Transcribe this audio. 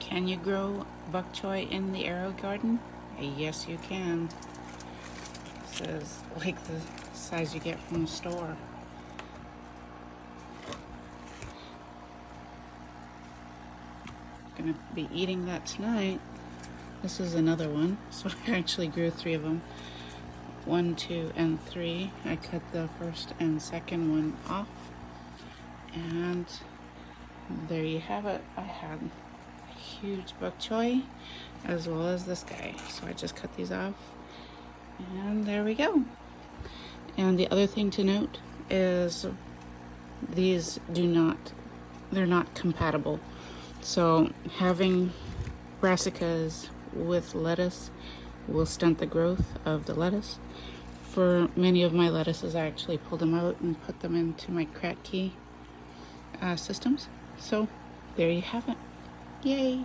Can you grow bok choy in the AeroGarden? Yes, you can. This is like the size you get from the store. Gonna be eating that tonight. This is another one. So I actually grew 3 of them. 1, 2, and 3. I cut the first and second one off. And there you have it. I had a huge bok choy as well as this guy. So I just cut these off. And there we go. And the other thing to note is these they're not compatible. So having brassicas with lettuce will stunt the growth of the lettuce. For many of my lettuces, I actually pulled them out and put them into my Kratky systems. So there you have it. Yay!